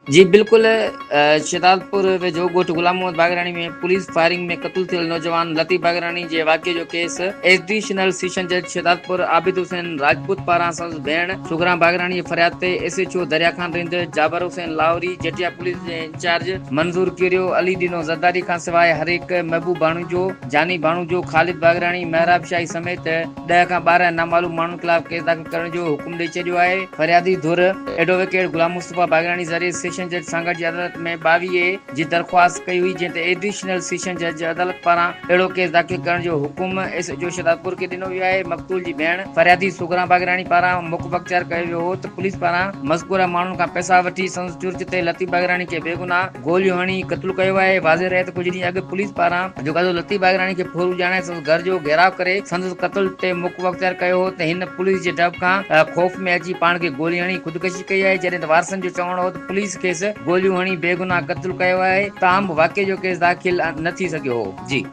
जी बिल्कुल शहदादपुर वेझो ॻोठ गुलाम मोहम्मद बागरानी में पुलिस फायरिंग में क़त्ल थियल नौजवान लतीफ़ बागरानी जे वाक़े जो केस एडिशनल सेशन जज शहदादपुर आबिद हुसैन राजपूत पारां संदसि भेण सुगरा बागरानी जी फरियाद ते एसएचओ दरिया खान रिंद जाबर हुसैन लाहौरी जेटिया पुलिस जे इंचार्ज मंजूर करियो अली ॾिनो ज़रदारी खां सवाइ हर एक महबूब बाणू जो जानी बाणू जो ख़ालिद बागरानी महराब शाही समेत 10 खां 12 नामालूम माण्हुनि ख़िलाफ़ केस दाख़िल करण जो हुकुम ॾेई छॾियो आहे। फरियादी धुर एडवोकेट गुलाम मुस्तफ़ा बागरानी ज़रिए सेशन जज सांगड़ जी अदालत में 22 जी दरख्वास्त कई हुई जंहिं ते एडिशनल सेशन जज अदालत पारां अहिड़ो केस दाख़िल करण जो हुकुम एसएचओ शहदादपुर खे ॾिनो वियो आहे। मक़तूल जी भेण फरियादी सुगरा बागरानी पारां मुख़बिर अख़्तियार कयो वियो हो त पुलिस पारां मज़कूरा माण्हुनि खां पैसा वठी संदसि चुर्च ते लतीफ़ बागरानी खे बेगुनाह गोलियूं हणी क़त्ल कयो आहे। वाज़ेह रहे त कुझु ॾींहं अॻु पुलिस पारां जोगाजो लतीफ़ बागरानी खे फोरू ॼाणाए संदसि घर जो घेराव करे संदसि क़त्ल ते मुख़बिर अख़्तियार कयो हो त हिन पुलिस जे डप खां ख़ौफ़ में अची पाण खे गोली हणी ख़ुदकुशी कई आहे। जॾहिं त वारसनि जो चवणो हो त पुलिस खेसि गोलियूं हणी बेगुनाह क़त्ल कयो आहे। ताम वाक़े जो केस दाख़िल न थी सघियो हो। जी।